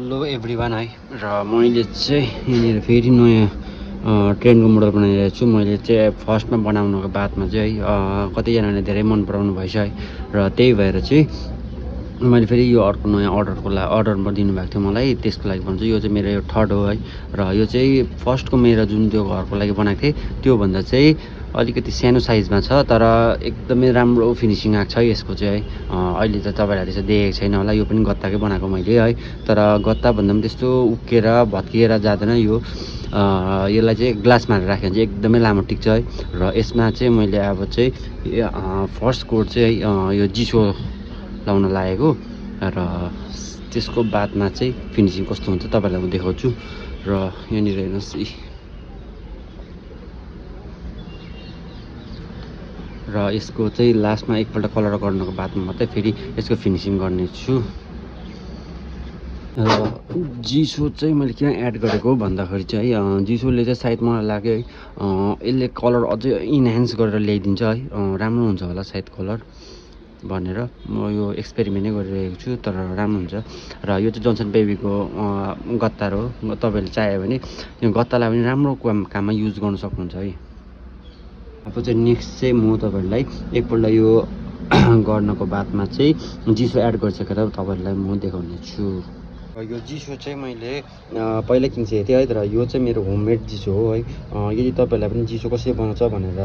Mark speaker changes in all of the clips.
Speaker 1: Hello everyone है र मैले चाहिँ यहाँनिर फेरि नयाँ ट्रेनको मोडल बनाइरहेको छु। मैले चाहिँ फर्स्टमा बनाउनुको बादमा चाहिँ है कतिजनाले धेरै मन पराउनु भएछ है र त्यही भएर चाहिँ मैले फेरि यो अर्को नयाँ अर्डरमा दिनुभएको थियो मलाई, त्यसको लागि भन्छु। यो चाहिँ मेरो यो थर्ड हो है र यो चाहिँ फर्स्टको मेरो जुन त्यो घरको लागि बनाएको थिएँ त्योभन्दा चाहिँ अलिकति सानो साइजमा छ, तर एकदमै राम्रो फिनिसिङ आएको छ यसको चाहिँ है। अहिले त तपाईँहरूले चाहिँ देखेको छैन होला, यो पनि गत्ताकै बनाएको मैले है, तर गत्ता भन्दा पनि त्यस्तो उक्किएर भत्किएर जाँदैन यो। यसलाई चाहिँ ग्लासमा राख्यो भने चाहिँ एकदमै लामो टिक्छ है र यसमा चाहिँ मैले अब चाहिँ फर्स्ट कोट चाहिँ यो जिसो लाउन लागेको र त्यसको बादमा चाहिँ फिनिसिङ कस्तो हुन्छ तपाईँहरूलाई म देखाउँछु। र यहाँनिर हेर्नुहोस् र यसको चाहिँ लास्टमा एकपल्ट कलर गर्नुको बादमा मात्रै फेरि यसको फिनिसिङ गर्नेछु। र जिसो चाहिँ मैले किन एड गरेको भन्दाखेरि चाहिँ जिसोले चाहिँ सायद मलाई लाग्यो है यसले कलर अझै इन्हान्स गरेर ल्याइदिन्छ है, राम्रो हुन्छ होला सायद कलर भनेर म यो एक्सपेरिमेन्ट नै गरिरहेको छु, तर राम्रो हुन्छ। र यो चाहिँ जोन्सन बेबीको गत्तार हो, तपाईँहरूले चाह्यो भने यो गत्तालाई पनि राम्रो काममा युज गर्न सक्नुहुन्छ है। अब चाहिँ नेक्स्ट चाहिँ म तपाईँहरूलाई एकपल्ट यो गर्नको बादमा चाहिँ जिसो एड गरिसकेर तपाईँहरूलाई म देखाउने छु। यो जिसो चाहिँ मैले पहिला किनिसकेको थिएँ है, तर यो चाहिँ मेरो होममेड जिसो हो है। यदि तपाईँहरूलाई पनि जिसो कसरी बनाउँछ भनेर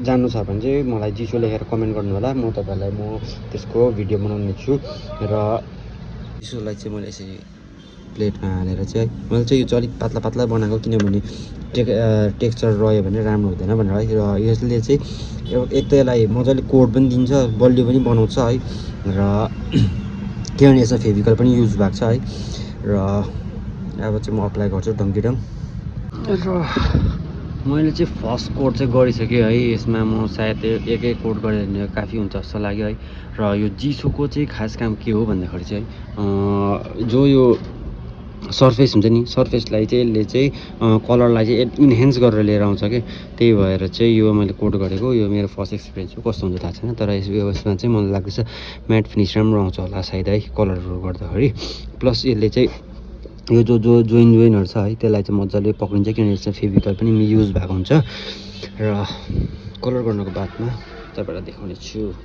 Speaker 1: जान्नु छ भने चाहिँ मलाई जिसो लेखेर कमेन्ट गर्नु होला, म तपाईँहरूलाई म त्यसको भिडियो बनाउने छु। र जिसोलाई चाहिँ मैले यसरी प्लेटमा हालेर चाहिँ मैले चाहिँ यो चाहिँ अलिक पातला पातला बनाएको, किनभने टेक्स्चर रह्यो भने राम्रो हुँदैन भनेर है। र यसले चाहिँ एक त यसलाई मजाले कोड पनि दिन्छ, बलियो पनि बनाउँछ है, र किनभने यसमा फेभिकल पनि युज भएको छ है। र अब चाहिँ म अप्लाई गर्छु डङ्कीडङ। र मैले चाहिँ फर्स्ट कोट चाहिँ गरिसकेँ है, यसमा म सायद एकै कोट गरेर भने काफी हुन्छ जस्तो लाग्यो है। र यो जिसोको चाहिँ खास काम के हो भन्दाखेरि चाहिँ जो यो सर्फेस हुन्छ नि, सर्फेसलाई चाहिँ यसले चाहिँ कलरलाई चाहिँ इन्हेन्स गरेर लिएर आउँछ कि, त्यही भएर चाहिँ यो मैले कोट गरेको। यो मेरो फर्स्ट एक्सपिरियन्स हो, कस्तो हुन्छ थाहा छैन, तर यसमा चाहिँ मलाई लाग्दैछ म्याट फिनिस राम्रो आउँछ होला सायद है कलरहरू गर्दाखेरि। प्लस यसले चाहिँ यो जो जोइनहरू छ है त्यसलाई चाहिँ मजाले पक्रिन्छ, किनभने यसमा फेभिकल पनि युज भएको हुन्छ। र कलर गर्नुको बादमा तपाईँलाई देखाउने छु।